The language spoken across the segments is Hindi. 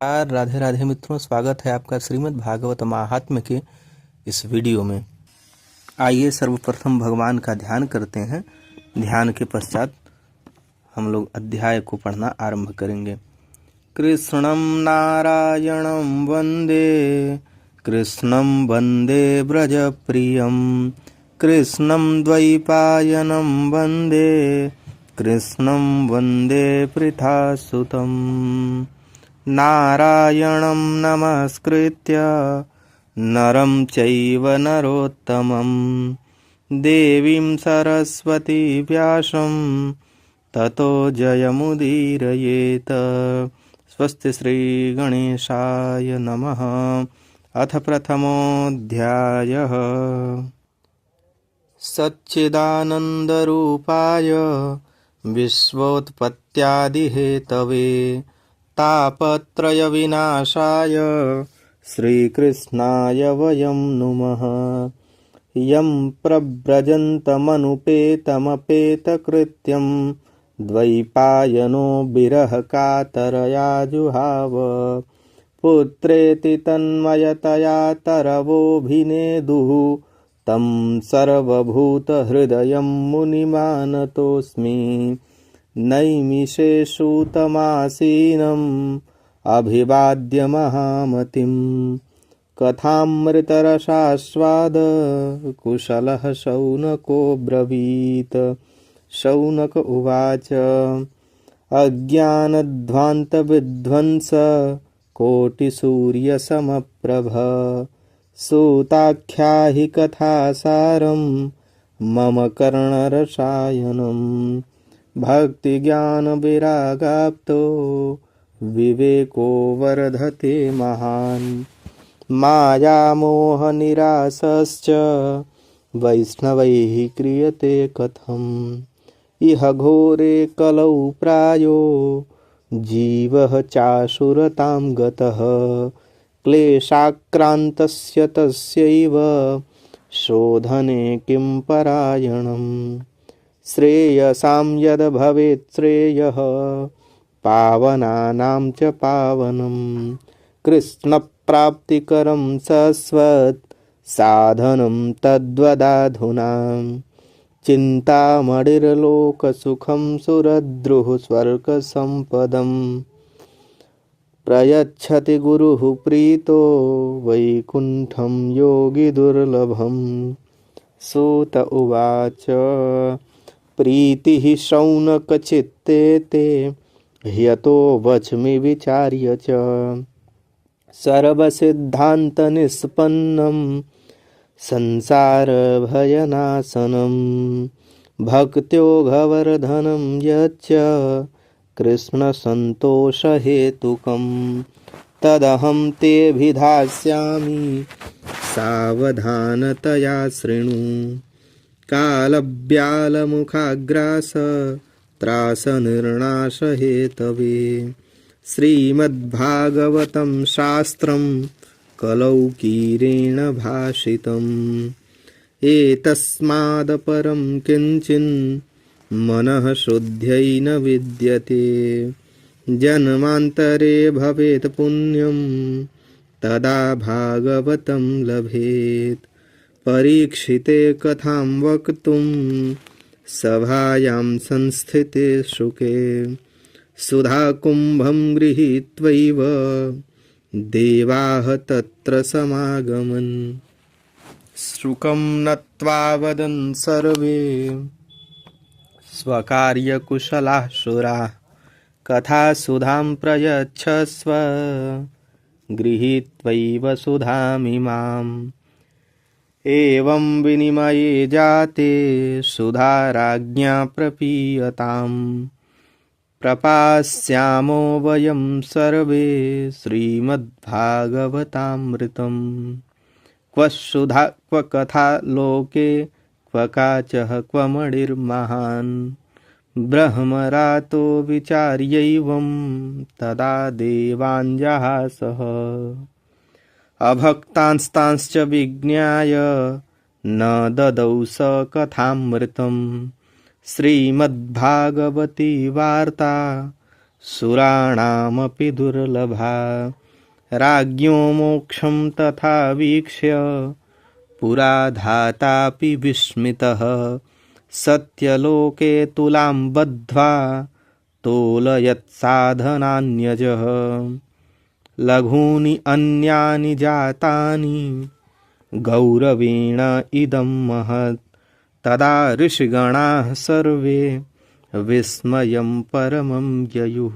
राधे राधे मित्रों, स्वागत है आपका श्रीमद् भागवत महात्म्य के इस वीडियो में। आइए सर्वप्रथम भगवान का ध्यान करते हैं। ध्यान के पश्चात हम लोग अध्याय को पढ़ना आरंभ करेंगे। कृष्णं नारायणं वन्दे व्रजप्रियं, कृष्णं द्वैपायनं वन्दे पृथासुतम्। नारायणं नमस्कृत्य नरं चैव नरोत्तमं, देवीं सरस्वती व्यासं ततो जयमुदीरयेत। स्वस्ति श्री गणेशाय नमः। अथ प्रथमोऽध्यायः। सच्चिदानन्दरूपाय विश्वोत्पत्त्यादिहेतवे, तापत्रयविनाशाय श्रीकृष्णाय वयं नुमः। यं प्रव्रजन्तमनुपेतमपेतकृत्यं, द्वैपायनो विरहकातरया जुहाव। पुत्रेति तन्मयतया तरवोऽभिनेदुः, तं सर्वभूतहृदयं मुनिमानतोऽस्मि। नैमिषेषु तमासीनम् अभिवाद्य महामतिं, कथामृतरसास्वाद कुशलः शौनको ब्रवीत्। शौनक उवाच। अज्ञानध्वान्तविध्वंस कोटिसूर्यसमप्रभ, सूताख्याहि कथासारं मम कर्णरसायनम्। भक्तिज्ञानविरागाप्तो विवेको वर्धते महान्, मायामोहनिरासश्च वैष्णवैः क्रियते कथम्। इह घोरे कलौ प्रायो जीवः चाशुरतां गतः, क्लेशाक्रान्तस्य तस्यैव शोधने किं परायणम्। श्रेयसां यद् भवेत् श्रेयः, पावनानां च पावनं, कृष्णप्राप्तिकरं शश्वत् साधनं तद्वदाधुना। चिन्तामणिर्लोकसुखं सुरद्रुः स्वर्गसम्पदम्, प्रयच्छति गुरुः प्रीतो वैकुण्ठं योगिदुर्लभम्। सूत उवाच। प्रीतिः शौनकचित्ते ते, ह्यतो वच्मि विचार्य च। सर्वसिद्धान्तनिष्पन्नं संसारभयनाशनं, भक्त्योगवर्धनं यच्च कृष्णसन्तोषहेतुकं। तदहं तेऽभिधास्यामि सावधानतया शृणु। कालव्यालमुखाग्रास त्रासनिर्णाशहेतवे, श्रीमद्भागवतं शास्त्रं कलौकीरेण भाषितम्। एतस्मादपरं किञ्चिन् मनः शुद्ध्यै न विद्यते, जन्मान्तरे भवेत् पुण्यं तदा भागवतं लभेत्। परीक्षिते कथां वक्तुं सभायां संस्थिते शुके, सुधाकुम्भं गृहीत्वैव देवाः तत्र समागमन्। शुकं नत्वा वदन् सर्वे स्वकार्यकुशलाः शूराः, कथासुधां प्रयच्छस्व गृहीत्वैव सुधामिमाम्। एवं विनिमये जाते सुधा राज्ञा प्रपीयताम्, प्रपास्यामो वयं सर्वे श्रीमद्भागवतामृतम्। क्व सुधा क्व कथा लोके, क्व काचः क्व मणिर्महान्। ब्रह्मरातो विचार्यैवं तदा देवाञ्जहासः। अभक्तांस्तांश्च विज्ञाय न ददौ स कथामृतं, श्रीमद्भागवती वार्ता सुराणामपि दुर्लभा। राज्ञो मोक्षं तथा वीक्ष्य पुरा धातापि विस्मितः। सत्यलोके तुलां बद्ध्वा तोलयत्साधनान्यजः। लघूनि अन्यानि जातानि गौरवेण इदं महत्। तदा ऋषिगणाः सर्वे विस्मयं परमं ययुः।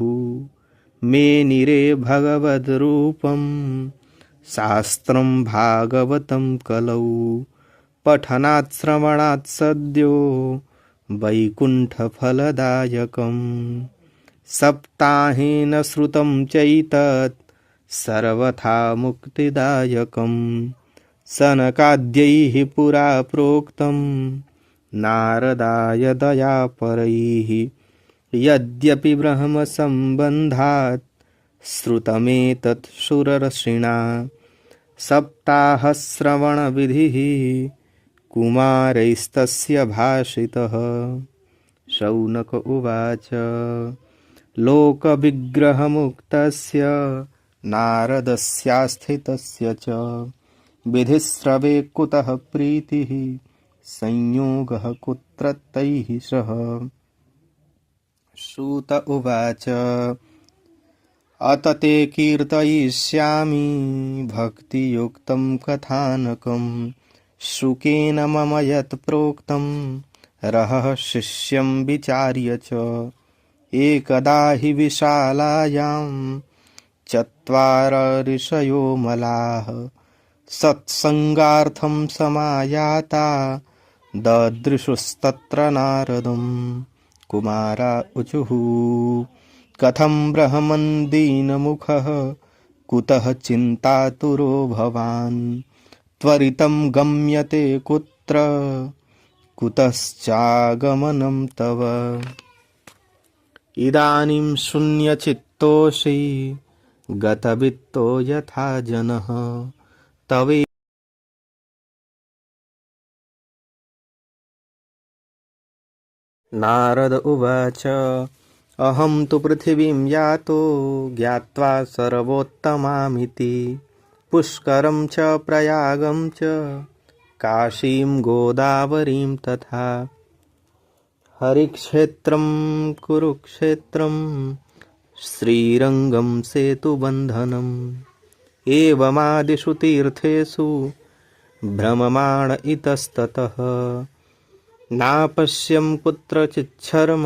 मेनिरे भगवद्रूपं शास्त्रं भागवतं कलौ। पठनात् श्रवणात् सद्यो वैकुण्ठफलदायकम्। सप्ताहेन श्रुतं चैतत् सर्वथा मुक्तिदायकम्। सनकाद्यैः पुरा प्रोक्तं नारदाय दयापरैः। यद्यपि ब्रह्मसम्बन्धात् श्रुतमेतत् सुरर्षिणा। सप्ताहश्रवणविधिः कुमारैस्तस्य भाषितः। शौनक उवाच लोकविग्रहमुक्तस्य नारदस्यास्थितस्य च। विधिश्रवे कुतः प्रीतिः संयोगः कुत्र तैः सह। सूत उवाच अत ते कीर्तयिष्यामि भक्तियुक्तं कथानकं। शुकेन मम यत् प्रोक्तं रहः शिष्यं विचार्य च। एकदा हि विशालायां चत्वार ऋषयो मलाः सत्संगार्थं समायाता ददृशुस्तत्र नारदं। कुमारा ऊचुः कथं ब्रह्मन् दीनमुखः कुतः चिन्तातुरो भवान्। त्वरितं गम्यते कुत्र कुतश्चागमनं तव। इदानीं शून्यचित्तोऽसि गतवित्तो यथा जनः। तवे नारद उवाच अहं तु पृथिवीं यातो ज्ञात्वा सर्वोत्तमामिति। पुष्करं च प्रयागं च काशीं गोदावरीं तथा। हरिक्षेत्रं कुरुक्षेत्रं श्रीरङ्गं सेतुबन्धनम्। एवमादिषु तीर्थेषु भ्रममाण इतस्ततः। नापश्यं कुत्रचिच्छर्म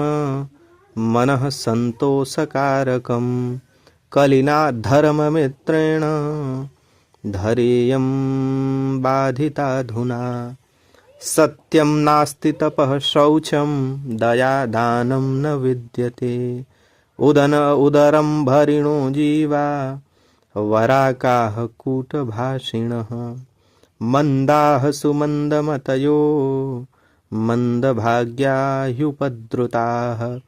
मनः सन्तोषकारकं। कलिना धर्ममित्रेण धरेयं बाधिताधुना। सत्यं नास्ति तपः शौचं दया दानं न विद्यते। उदरं भरिणो जीवा वराकाः कूटभाषिणः। मन्दाः सुमन्दमतयो मन्दभाग्या ह्युपद्रुताः।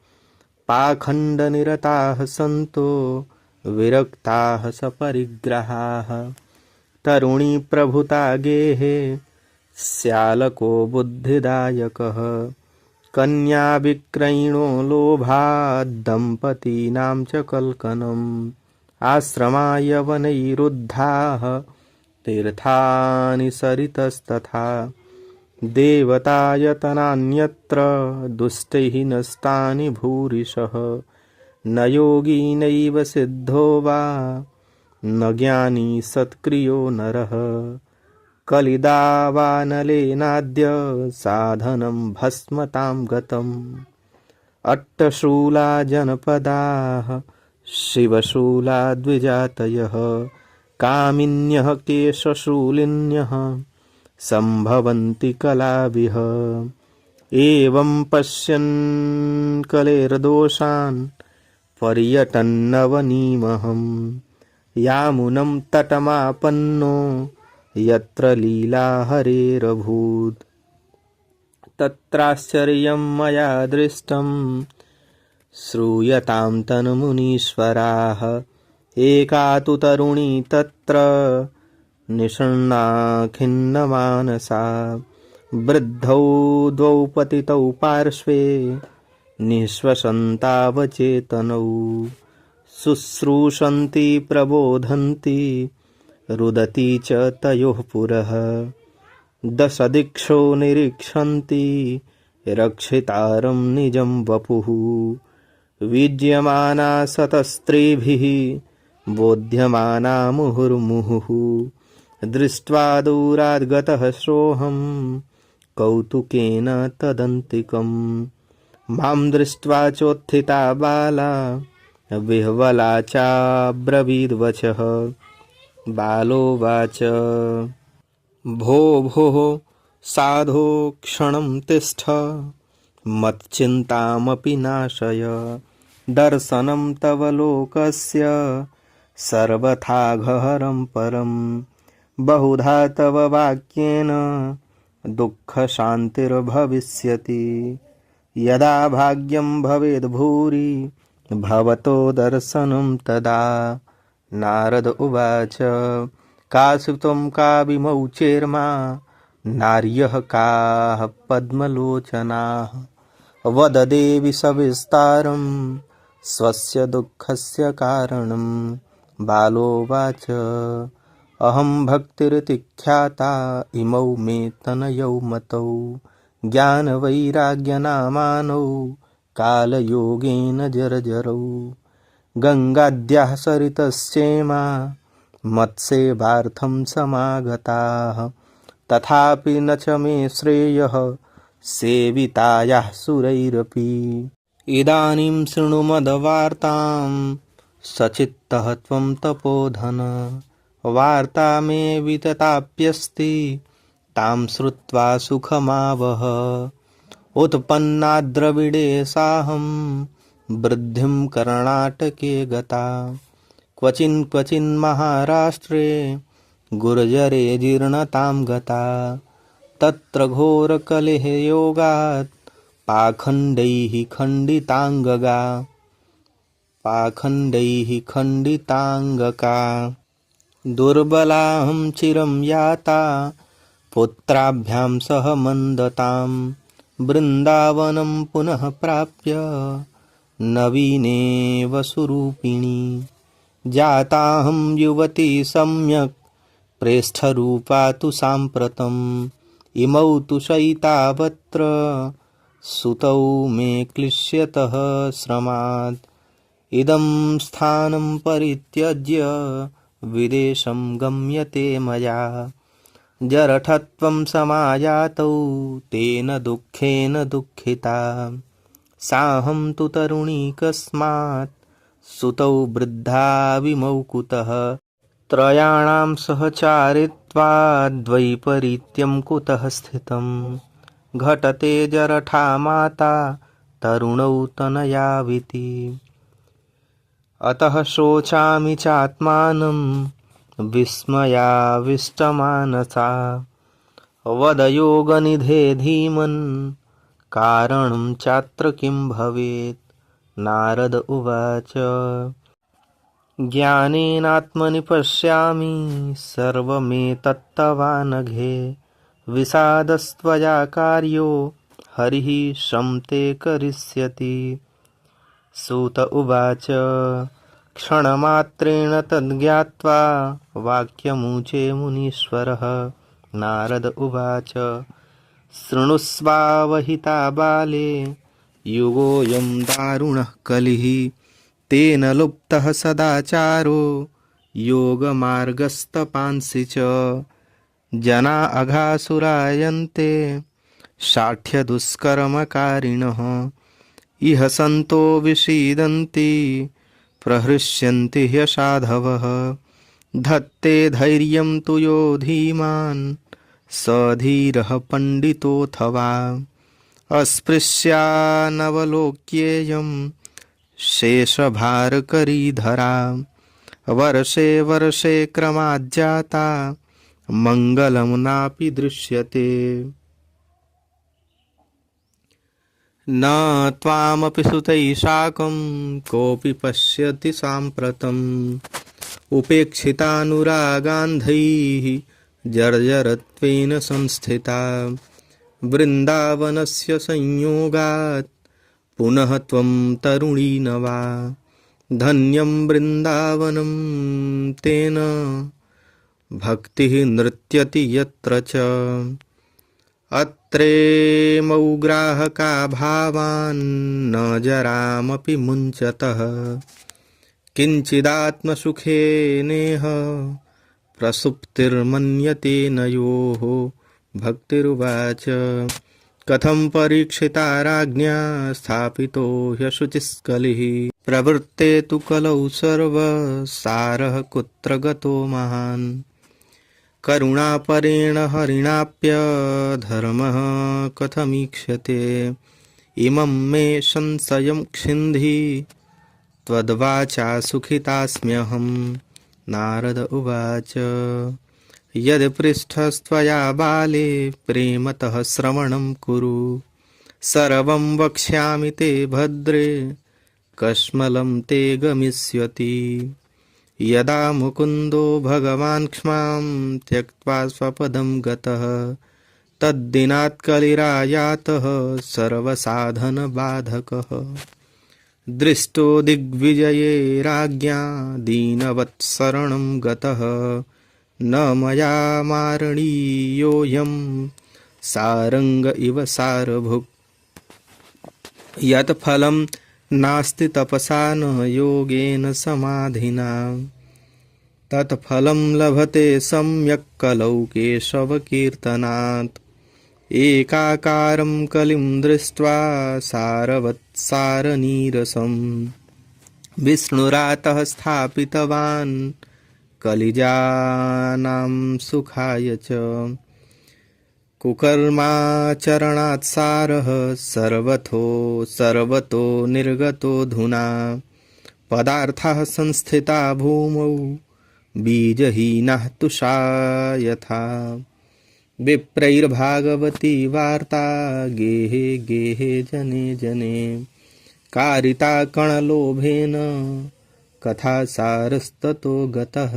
पाखण्डनिरताः सन्तो विरक्ताः सपरिग्रहाः। तरुणी प्रभुता गेहे स्यालको बुद्धिदायकः। कन्या विक्रयिणो लोभाद्दम्पतीनां च कल्कनम्। आश्रमाय वनैरुद्धाः तीर्थानि सरितस्तथा। देवतायतनान्यत्र दुष्टैः नष्टानि भूरिशः। न योगी नैव सिद्धो वा न ज्ञानी सत्क्रियो नरः। कलिदावानलेनाद्य साधनं भस्मतां गतम्। अट्टशूला जनपदाः शिवशूला द्विजातयः। कामिन्यः केशशूलिन्यः सम्भवन्ति कलाभिः। एवं पश्यन् कलेर्दोषान् पर्यटन्नवनीमहम्। यामुनं तटमापन्नो यत्र लीला हरेरभूत्। तत्राश्चर्यं मया दृष्टं श्रूयतां तन्मुनीश्वराः। एका तु तरुणी तत्र निषण्णा खिन्नमानसा। वृद्धौ द्वौ पतितौ पार्श्वे निःश्वसन्तावचेतनौ। शुश्रूषन्ति प्रबोधन्ति रुदति च तयोः पुरः दशदिक्षो निरीक्षन्ति रक्षितारं निजं वपुः विज्यमाना शतस्त्रीभिः बोध्यमाना मुहुर्मुहुः दृष्ट्वा दूराद् गतः सोऽहं कौतुकेन तदन्तिकम् मां दृष्ट्वा चोत्थिता बाला विह्वला चाब्रवीद्वचः बालोवाच भो भोः साधो क्षणं तिष्ठ मच्चिन्तामपि नाशय दर्शनं तव लोकस्य सर्वथा गहरं परं बहुधा तव वाक्येन दुःखशान्तिर्भविष्यति यदा भाग्यं भवेद् भूरि भवतो दर्शनं तदा नारद उवाच काश्चित्त्वं काविमौ चेर्मा नार्यः काः पद्मलोचनाः वद देवि सविस्तारं स्वस्य दुःखस्य कारणं बालोवाच अहं भक्तिरिति ख्याता इमौ मे तनयौ मतौ ज्ञानवैराग्यनामानौ कालयोगेन जर्जरौ गङ्गाद्याः सरितश्चेमा मत्सेवार्थं समागताः तथापि न च मे श्रेयः सेवितायाः सुरैरपि इदानीं शृणु मद्वार्तां सचित्तः त्वं तपोधन वार्ता मे वितताप्यस्ति तां श्रुत्वा सुखमावह उत्पन्ना द्रविडे साहं वृद्धिं कर्णाटके गता क्वचिन् क्वचिन् महाराष्ट्रे गुर्जरे जीर्णतां गता तत्र घोरकलहयोगात् पाखण्डैः खण्डिताङ्गका दुर्बलाहं चिरं याता पुत्राभ्यां सह मन्दतां वृन्दावनं पुनः प्राप्य नवीनेव सुरूपिणी जाताहं युवती सम्यक् प्रेष्ठरूपा तु साम्प्रतम् इमौ तु शयितावत्र सुतौ मे क्लिश्यतः श्रमात् इदं स्थानं परित्यज्य विदेशं गम्यते मया जरठत्वं समायातौ तेन दुःखेन दुःखिता साहं तु तरुणी कस्मात् सुतौ वृद्धा विमौ कुतः त्रयाणां सहचारित्वाद्वैपरीत्यं कुतः स्थितं घटते जरठा माता तरुणौ तनयाविति अतः शोचामि चात्मानं विस्मयाविष्टमानसा वद योगनिधे धीमन् कारणं चात्र किं भवेत् नारद उवाच ज्ञानेनात्मनि पश्यामि सर्वमेतत्तवानघे विषादस्त्वया कार्यो हरिः शं ते करिष्यति सूत उवाच क्षणमात्रेण तद्ज्ञात्वा वाक्यमुचे मुनीश्वरः नारद उवाच शृणुष्वावहिता बाले युगोऽयं दारुणः कलिः तेन लुप्तः सदाचारो योगमार्गस्तपांसि च जना अघासुरायन्ते शाठ्यदुष्कर्मकारिणः इह सन्तो विषीदन्ति प्रहृष्यन्ति ह्यसाधवः धत्ते धैर्यं तु यो धीमान् स धीरः पण्डितोऽथवा अस्पृश्यानवलोक्येयं शेषभारकरीधरा वर्षे वर्षे क्रमाज्जाता मङ्गलं नापि दृश्यते न त्वामपि सुतैः साकं कोऽपि पश्यति साम्प्रतम् उपेक्षितानुरागान्धैः जर्जरत्वेन संस्थिता वृन्दावनस्य संयोगात् पुनः त्वं तरुणी न वा धन्यं वृन्दावनं तेन भक्तिः नृत्यति यत्र च। अत्रेमौ ग्राहका भावान् न जरामपि मुञ्चतः। किञ्चिदात्मसुखेनेह प्रसुप्तिर्मन्यते न योः। भक्तिरुवाच कथं परीक्षिता राज्ञा स्थापितो ह्यशुचिस्कलिः। प्रवृत्ते तु कलौ सर्वसारः कुत्र गतो महान्। करुणापरेण हरिणाप्यधर्मः कथमीक्ष्यते। इमं मे संशयं क्षिन्धि त्वद्वाचा सुखितास्म्यहं। नारद उवाच यदि पृष्ठस्त्वया बाले प्रेमतः श्रवणं कुरु। सर्वं वक्ष्यामि ते भद्रे कश्मलं ते गमिष्यति। यदा मुकुन्दो भगवान् क्ष्मां त्यक्त्वा स्वपदं गतः। तद्दिनात् कलिरायातः सर्वसाधनबाधकः। दृष्टो दिग्विजये राज्ञा दीनवत्सरणं गतः। न मया मारणीयोऽयं सारंग इव सारभुक्। यत् फलं नास्ति तपसा न योगेन समाधिना। तत्फलं लभते सम्यक् कलौ केशवकीर्तनात्। एकाकारं कलिं दृष्ट्वा सारवत्सारनीरसं। विष्णुरातः स्थापितवान् कलिजानां सुखाय च। कुकर्माचरणात् सारः सर्वतो निर्गतो धुना। पदार्थाः संस्थिता भूमौ बीजहीनाः तुषा यथा। विप्रैर्भागवती वार्ता गेहे गेहे जने जने। कारिता कणलोभेन कथा सारस्ततो गतः।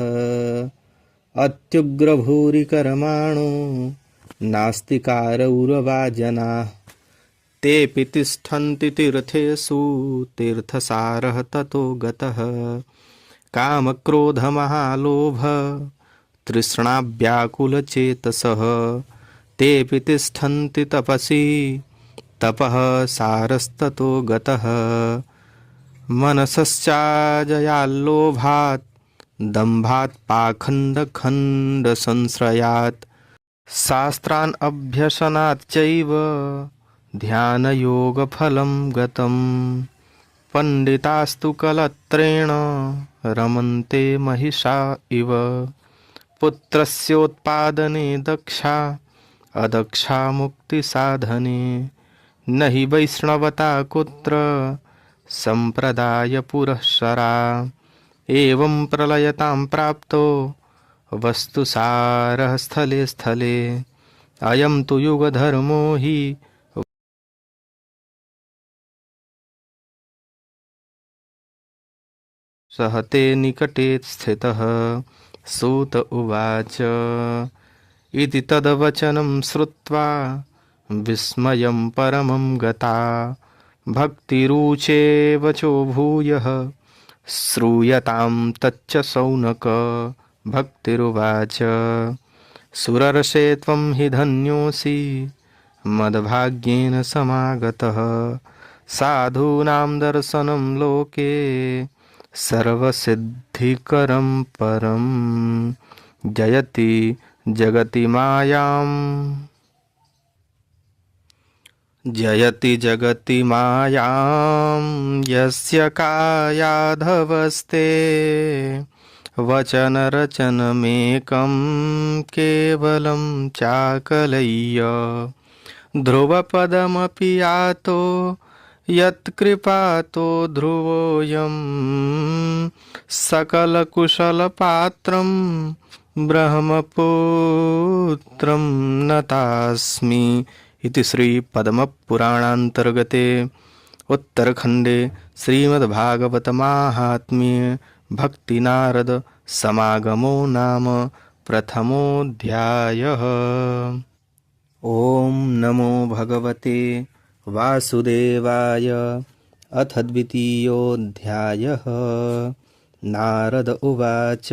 अत्युग्रभूरिकर्माणो नास्तिकारौरवा जनाः। तेऽपि तिष्ठन्ति तीर्थेषु तीर्थसारः ततो गतः। कामक्रोधमहालोभ तृष्णाव्याकुलचेतसः। तेऽपि तिष्ठन्ति तपसि तपः सारस्ततो गतः। मनसश्चाजयाल्लोभात् दम्भात् पाखण्डखण्डसंश्रयात्। शास्त्रान् अभ्यसनात् चैव ध्यानयोगफलं गतम्। पण्डितास्तु कलत्रेण रमन्ते महिषा इव। पुत्रस्योत्पादने दक्षा अदक्षा मुक्तिसाधने। न हि वैष्णवता कुत्र सम्प्रदायपुरःसरा। एवं प्रलयतां प्राप्तो वस्तुसारः स्थले स्थले। अयं तु युगधर्मो हि सहते निकटे स्थितः। सूत उवाच इति तद्वचनं श्रुत्वा विस्मयं परमं गता। भक्तिरुचे वचो भूयः श्रूयतां तच्च शौनक। भक्तिरुवाच सुरर्षे त्वं हि धन्योऽसि मद्भाग्येन समागतः। साधूनां दर्शनं लोके सर्वसिद्धिकरं परं। जयति जगति मायां यस्य कायाधवस्ते। वचनरचनमेकं केवलं चाकलय्य। ध्रुवपदमपि यातो यत्कृपातो ध्रुवोऽयं। सकलकुशलपात्रं ब्रह्मपुत्रं नतास्मि। इति श्री पद्मपुराणान्तर्गते उत्तरखण्डे श्रीमद्भागवत महात्म्ये भक्तिनारद समागमो नाम प्रथमोऽध्यायः। ओम नमो भगवते वासुदेवाय। अथ द्वितीयोऽध्यायः। नारद उवाच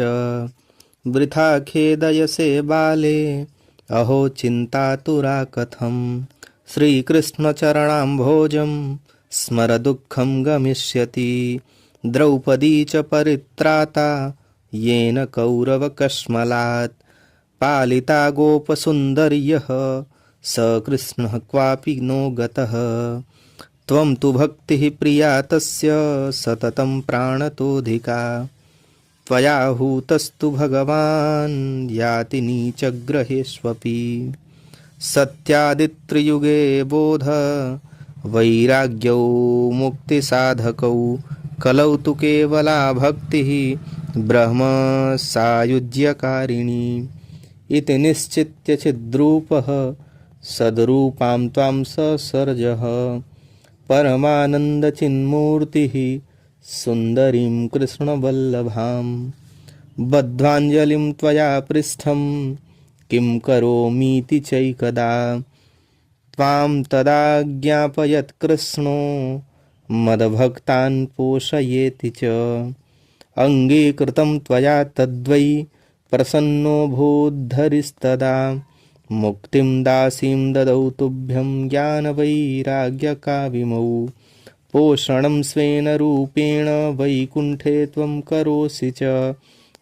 वृथा खेदयसे बाले अहो चिन्तातुरा कथं श्रीकृष्णचरणाम्भोजं स्मर दुःखं गमिष्यति। द्रौपदी च परित्राता येन कौरवकश्मलात् पालिता गोपसुन्दर्यः स कृष्णः क्वापि नो गतः। त्वं तु भक्तिः प्रिया तस्य सततं प्राणतोऽधिका त्वया हूतस्तु भगवान् याति नीचग्रहेष्वपि। सत्यादित्रियुगे बोध वैराग्यौ मुक्तिसाधकौ कलौ तु केवला भक्तिः ब्रह्म सायुज्यकारिणी। इति निश्चित्य चिद्रूपः सद्रूपां त्वां ससर्जः परमानन्दचिन्मूर्तिः सुन्दरीं कृष्णवल्लभां। बद्ध्वाञ्जलिं त्वया पृष्ठं किं करोमीति चैकदा त्वां तदा ज्ञापयत् कृष्णो मद्भक्तान् पोषयेति च। अङ्गीकृतं त्वया तद्वै प्रसन्नोऽभूद्धरिस्तदा मुक्तिं दासीं ददौ तुभ्यं ज्ञानवैराग्यकाविमौ। पोषणं स्वेन रूपेण वैकुण्ठे त्वं करोसि च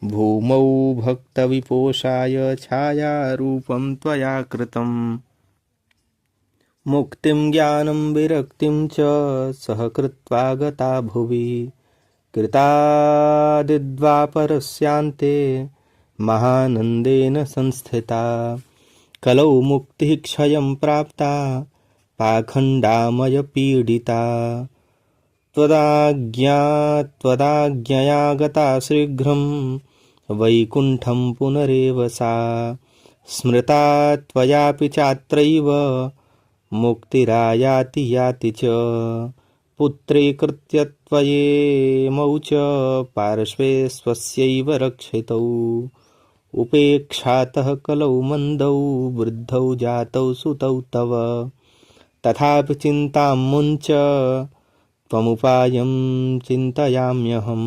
भूमौ भक्तविपोषाय छायारूपं त्वया कृतम्। मुक्तिं ज्ञानं विरक्तिं च सह कृत्वा गता भुवि कृतादिद्वापरस्यान्ते महानन्देन संस्थिता। कलौ मुक्तिः क्षयं प्राप्ता पाखण्डामयपीडिता त्वदाज्ञया गता शीघ्रं वैकुण्ठं पुनरेव सा। स्मृता त्वयापि चात्रैव मुक्तिरायाति याति च। पुत्रीकृत्य त्वयेमौ च पार्श्वे स्वस्यैव रक्षितौ उपेक्षातः कलौ मन्दौ वृद्धौ जातौ सुतौ तव। तथापि चिन्तां मुञ्च त्वमुपायं चिन्तयाम्यहं।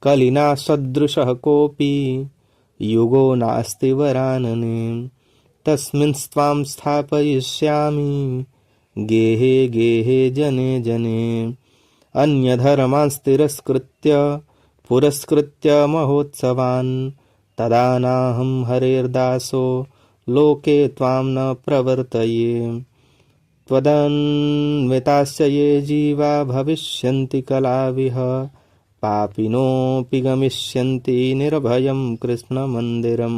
कलिना सदृशः कोऽपि युगो नास्ति वरानने तस्मिंस्त्वां स्थापयिष्यामि गेहे गेहे जने जने। अन्यधर्मान् तिरस्कृत्य पुरस्कृत्य महोत्सवान् तदा नाहं हरेर्दासो लोके त्वां न प्रवर्तये। त्वदन्विताश्च ये जीवा भविष्यन्ति कलाविह पापिनोऽपि गमिष्यन्ति निर्भयं कृष्णमन्दिरं।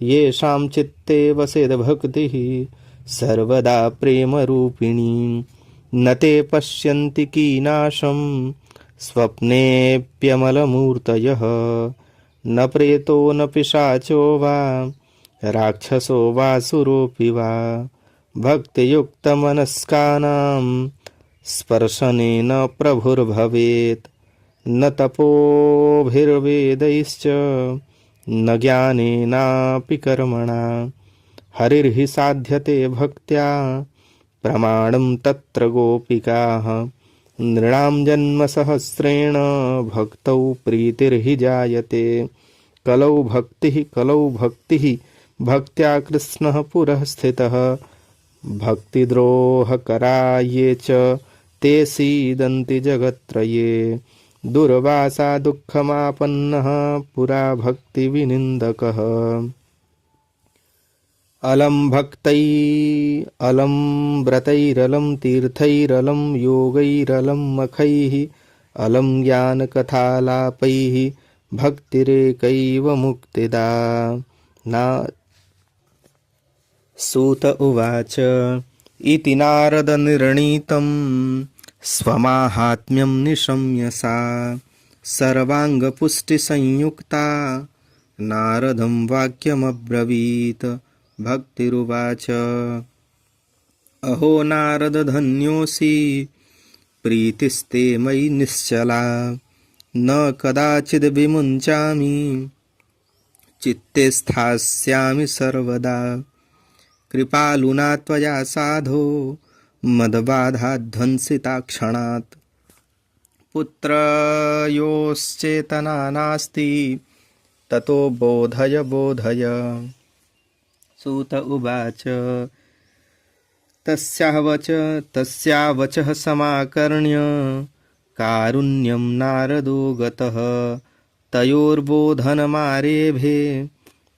येषां चित्ते वसेद्भक्तिः सर्वदा प्रेमरूपिणी न ते पश्यन्ति कीनाशं स्वप्नेऽप्यमलमूर्तयः। न प्रेतो न पिशाचो वा राक्षसो वासुरोऽपि वा भक्तियुक्तमनस्कानां स्पर्शनेन प्रभुर्भवेत्। न तपोभिर्वेदैश्च न ज्ञानेनापि कर्मणा हरिर्हि साध्यते भक्त्या प्रमाणं तत्र गोपिकाः। नृणां जन्मसहस्रेण भक्तौ प्रीतिर्हि जायते कलौ भक्तिः भक्त्या कृष्णः पुरः स्थितः। भक्तिद्रोहकरा ये च ते सीदन्ति जगत्त्रये दुर्वासा दुःखमापन्नः पुरा भक्तिविनिन्दकः। अलं व्रतैरलं तीर्थैरलं योगैरलं मखैः अलं ज्ञानकथालापैः भक्तिरेकैव मुक्तिदा। सूत उवाच इति नारदनिर्णीतं स्वमाहात्म्यं निशम्य सा सर्वाङ्गपुष्टिसंयुक्ता नारदं वाक्यमब्रवीत्। भक्तिरुवाच अहो नारद धन्योऽसि प्रीतिस्ते मयि निश्चला न कदाचिद् विमुञ्चामि चित्ते स्थास्यामि सर्वदा। कृपालुना त्वया साधो मदबाधाध्वंसिता क्षणात् पुत्रयोश्चेतना नास्ति ततो बोधय बोधय। सूत उवाच तस्या वचः समाकर्ण्य कारुण्यं नारदो गतः तयोर्बोधनमारेभे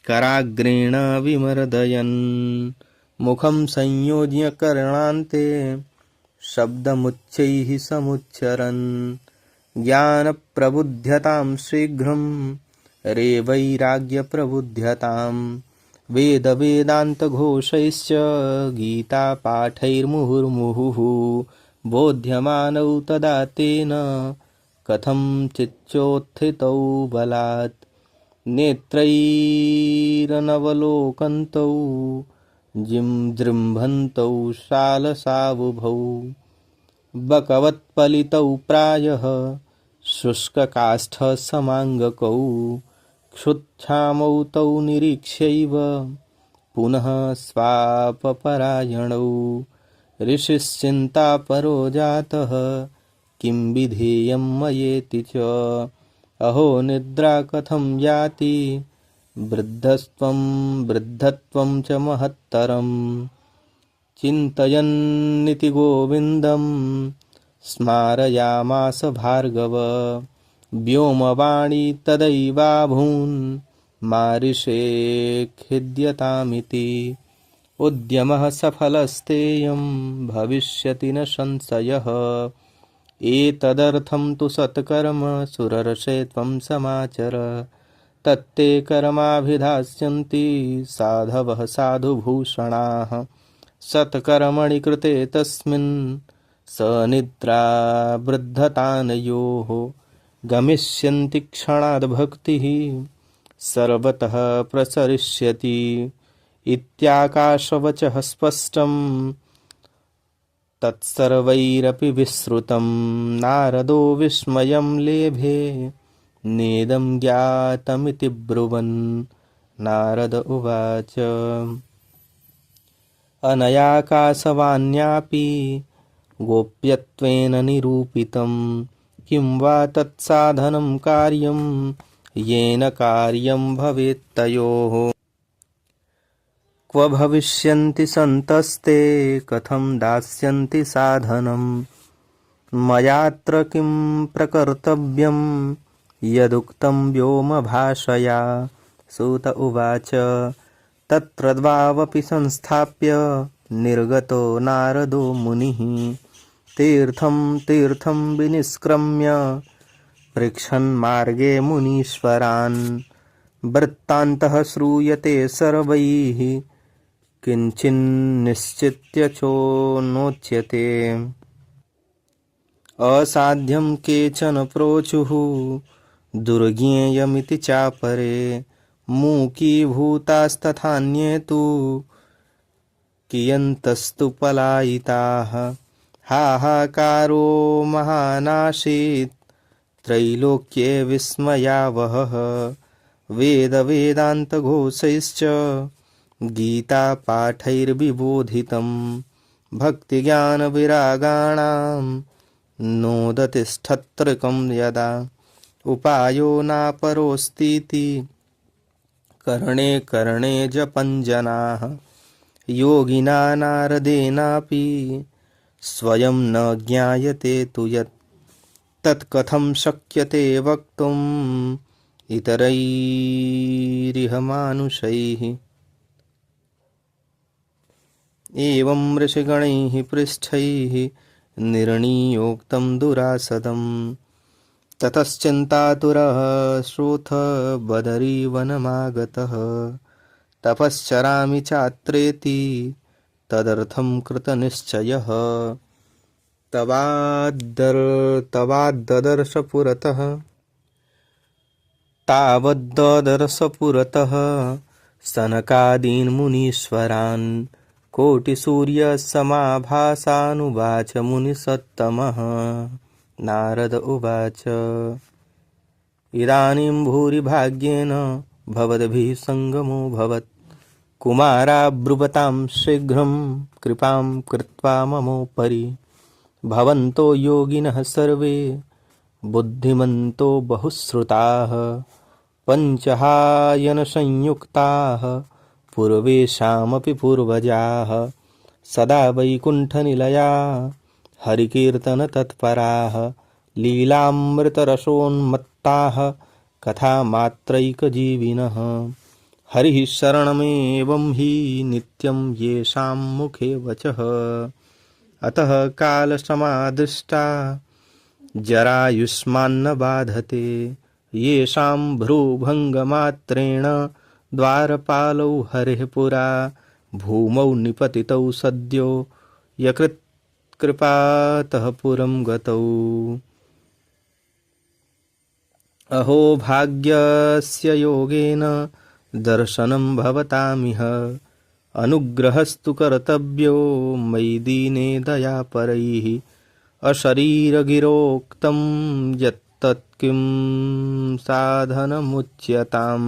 कराग्रेण विमर्दयन्। मुखं संयोज्य कर्णान्ते शब्दमुच्चैः समुच्चरन् ज्ञानप्रबुध्यतां शीघ्रं रेवैराग्यप्रबुध्यताम्। वेदान्तघोषैश्च गीतापाठैर्मुहुर्मुहुः बोध्यमानौ तदा तेन कथं चिच्चोत्थितौ बलात्। नेत्रैरनवलोकन्तौ जृम्भन्तौ शालसावुभौ बकवत्पलितौ प्रायः शुष्ककाष्ठसमाङ्गकौ क्षुत्क्षामौ तौ निरीक्ष्यैव पुनः स्वापपरायणौ ऋषिश्चिन्तापरो जातः किं विधेयं मयेति च। अहो निद्रा कथं याति वृद्धत्वं च महत्तरम्। चिन्तयन्निति गोविन्दं स्मारयामास भार्गव व्योमवाणी तदैवाभून् मारिषे खिद्यतामिति। उद्यमः सफलस्तेयं भविष्यति न संशयः एतदर्थं तु सत्कर्म सुरर्षे त्वं समाचर। तत्ते कर्माभिधास्यन्ति साधवः साधुभूषणाः सत्कर्मणि कृते तस्मिन् सनिद्रा वृद्धतानयोः गमिष्यन्ति क्षणाद् भक्तिः सर्वतः प्रसरिष्यति। इत्याकाशवचः स्पष्टं तत्सर्वैरपि विश्रुतं नारदो विस्मयं लेभे नेदं ज्ञातमिति ब्रुवन्। नारद उवाच अनयाकाशवाण्यापि गोप्यत्वेन निरूपितं किं वा तत्साधनं कार्यं येन कार्यं भवेत्तयोः। क्व भविष्यन्ति सन्तस्ते कथं दास्यन्ति साधनं मयात्र किं प्रकर्तव्यं यदुक्तं व्योमभाषया। सूत उवाच तत्र द्वावपि संस्थाप्य निर्गतो नारदो मुनिः तीर्थं विनिष्क्रम्य पृच्छन्मार्गे मुनीश्वरान्। वृत्तान्तः श्रूयते सर्वैः किञ्चिन्निश्चित्य चोन्नोच्यते। असाध्यं केचन प्रोचुः दुर्ज्ञेयमिति चापरे मूकीभूतास्तथान्ये तु कियन्तस्तु पलायिताः। हाहाकारो महानासीत् त्रैलोक्ये विस्मयावहः वेदान्तघोषैश्च गीतापाठैर्विबोधितं भक्तिज्ञानविरागाणां नोदतिष्ठत्रकं यदा। उपायो नापरोऽस्तीति कर्णे कर्णे जपञ्जनाः योगिना नारदेनापि स्वयं न ज्ञायते तु यत् तत्कथं शक्यते वक्तुम् इतरैरिह मानुषैः। एवं ऋषिगणैः पृष्ठैः निर्णीयोक्तं दुरासदम्। ततश्चिन्तातुरः श्रोथ बदरीवनमागतः तपश्चरामि चात्रेति तदर्थं कृतनिश्चयः। तावद्ददर्श पुरतः सनकादीन् मुनीश्वरान् कोटिसूर्यसमाभासानुवाच मुनिसत्तमः। नारद उवाच इदानीं भूरिभाग्येन भवद्भिः सङ्गमो भवत् कुमारा ब्रुवतां शीघ्रं कृपां कृत्वा ममोपरि। भवन्तो योगिनः सर्वे बुद्धिमन्तो बहुश्रुताः पञ्चहायनसंयुक्ताः पूर्वेषामपि पूर्वजाः सदा वैकुण्ठनिलया हरिकीर्तनतत्पराः लीलामृतरसोन्मत्ताः कथामात्रैकजीविनः हरिः शरणमेवं हि नित्यं येषां मुखे वचः अतः कालसमादिष्टा जरायुष्मान्न बाधते येषां भ्रूभङ्गमात्रेण द्वारपालौ हरिः पुरा भूमौ निपतितौ सद्यो यकृत्कृपातः पुरं गतौ अहो भाग्यस्य योगेन दर्शनं भवतामिह अनुग्रहस्तु कर्तव्यो मयि दीने दयापरैः अशरीरगिरोक्तं यत्तत्किं साधनमुच्यताम्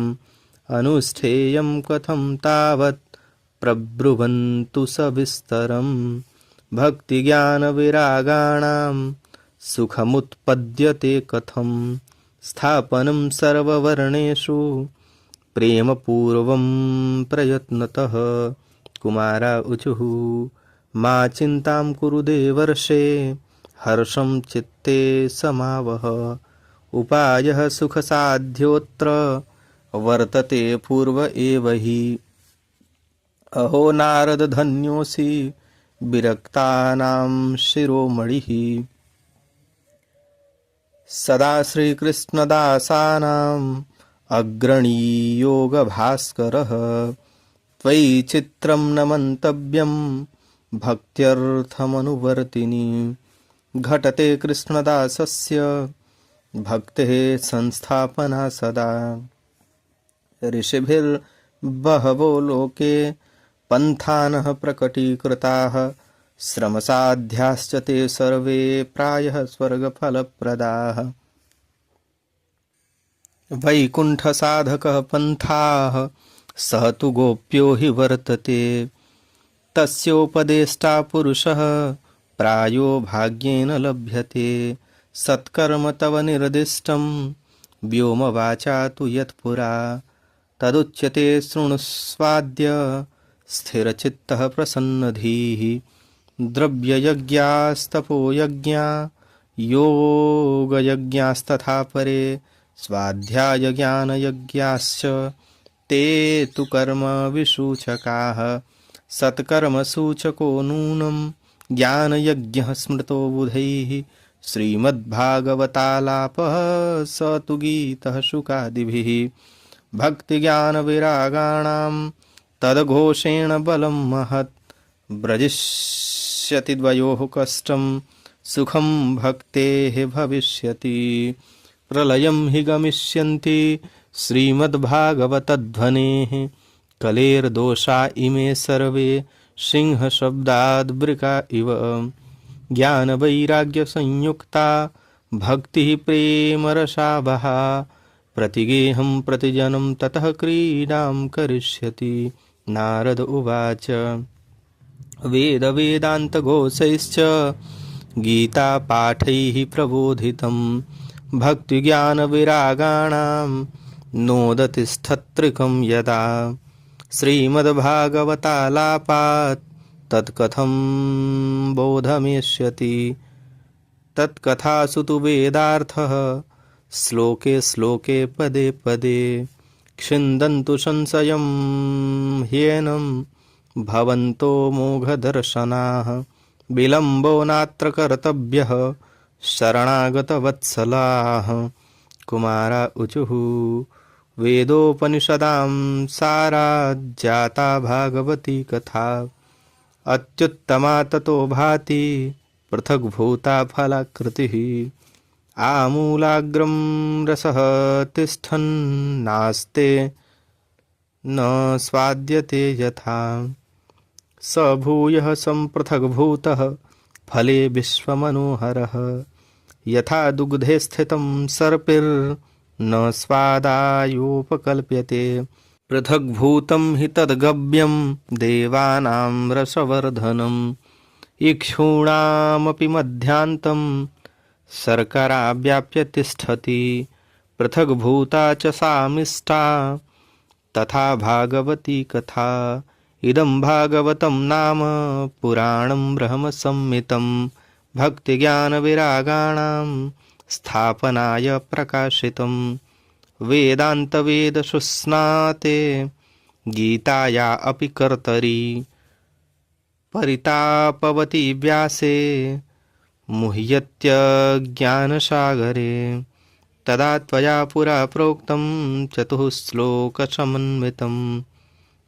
अनुष्ठेयं कथं तावत् प्रब्रुवन्तु सविस्तरम् भक्तिज्ञानविरागाणां सुखमुत्पद्यते कथं स्थापनं सर्ववर्णेषु प्रेमपूर्वं प्रयत्नतः कुमारा ऊचुः मा चिन्तां कुरु देवर्षे हर्षं चित्ते समावह उपायः सुखसाध्योऽत्र वर्तते पूर्व एव हि अहो नारद धन्योऽसि विरक्तानां शिरोमणिः सदा श्रीकृष्णदासानाम् अग्रणी योगभास्करः त्वयि चित्रं न मन्तव्यं भक्त्यर्थमनुवर्तिनि घटते कृष्णदासस्य भक्तेः संस्थापना सदा ऋषिभिर्बहवो लोके पन्थानः प्रकटीकृताः श्रमसाध्याश्च ते सर्वे प्रायः स्वर्गफलप्रदाः वैकुण्ठसाधकः पन्थाः सः तु गोप्यो हि वर्तते तस्योपदेष्टा पुरुषः प्रायो भाग्येन लभ्यते सत्कर्म तव निर्दिष्टं व्योमवाचा तु यत्पुरा तदुच्यते शृणुस्वाद्य स्थिरचित्तः प्रसन्नधीः द्रव्ययज्ञास्तपोयज्ञा योगयज्ञास्तथा परे स्वाध्यायज्ञानयज्ञाश्च ते तु कर्म विसूचकाः सत्कर्मसूचको नूनं ज्ञानयज्ञः स्मृतो बुधैः श्रीमद्भागवतालापः स तु गीतः शुकादिभिः भक्तिज्ञानविरागाणां तद्घोषेण बलं महत् व्रजिष्यति द्वयोः कष्टं सुखं भक्तेः भविष्यति प्रलयं हि गमिष्यन्ति श्रीमद्भागवतध्वनेः कलेर्दोषा इमे सर्वे सिंहशब्दाद् वृका इव ज्ञानवैराग्यसंयुक्ता भक्तिः प्रेमरसावहा प्रतिगेहं प्रतिजनं ततः क्रीडां करिष्यति नारद उवाच वेदवेदान्तघोषैश्च गीतापाठैः प्रबोधितं भक्तिज्ञानविरागाणां नोदतिष्ठत्रिकं यदा श्रीमद्भागवतालापात् तत्कथं बोधमेष्यति तत्कथासु तु वेदार्थः श्लोके श्लोके पदे पदे क्षिन्दन्तु संशयं ह्येनं भवन्तो मोघदर्शनाः विलम्बो नात्र कर्तव्यः शरणागतवत्सलाः कुमारा ऊचुः वेदोपनिषदां साराज्जाता भागवती कथा अत्युत्तमा ततो भाति पृथग्भूता फलाकृतिः आमूलाग्रं रसः तिष्ठन्नास्ते न स्वाद्यते यथा स भूयः सम्पृथग्भूतः फले विश्वमनोहरः यथा दुग्धे स्थितं सर्पिर्न स्वादायोपकल्प्यते पृथग्भूतं हि तद्गव्यं देवानां रसवर्धनम् इक्षूणामपि मध्यान्तं शर्करा व्याप्य तिष्ठति पृथग्भूता च सामिष्टा तथा भागवती कथा। इदं भागवतं नाम पुराणं ब्रह्मसंहितं भक्तिज्ञानविरागाणां स्थापनाय प्रकाशितं। वेदान्तवेदशुस्नाते गीताया अपि कर्तरि परितापवती व्यासे मुह्यत्यज्ञानसागरे। तदा त्वया पुरा प्रोक्तं चतुःश्लोकसमन्वितं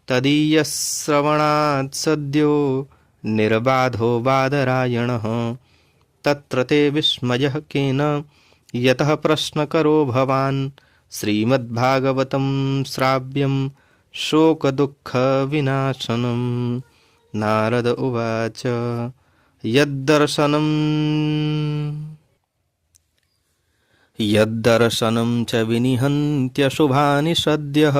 तदीयश्रवणात् सद्यो निर्बाधो बादरायणः। तत्र ते विस्मयः केन यतः प्रश्नकरो भवान् श्रीमद्भागवतं श्राव्यं शोकदुःखविनाशनम्। नारद उवाच यद्दर्शनं च विनिहन्त्यशुभानि सद्यः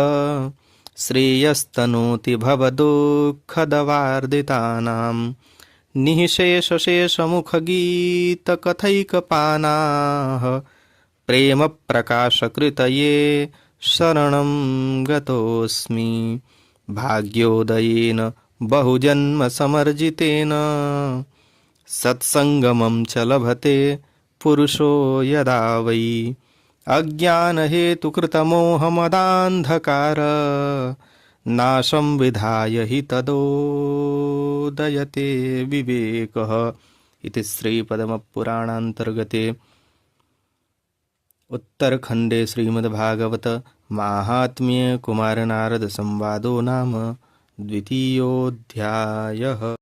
श्रेयस्तनोति भवदुःखदवार्दितानां। निःशेषशेषमुखगीतकथैकपानाः प्रेमप्रकाशकृतये शरणं गतोऽस्मि। भाग्योदयेन बहुजन्मसमर्जितेन सत्सङ्गमं च लभते पुरुषो यदा वै। अज्ञानहेतुकृतमोहमदान्धकार नाशं विधाय हि तदोदयते विवेकः। इति श्रीपद्मपुराणान्तर्गते उत्तरखण्डे श्रीमद्भागवत माहात्म्ये कुमारनारद संवादो नाम द्वितीयोऽध्यायः।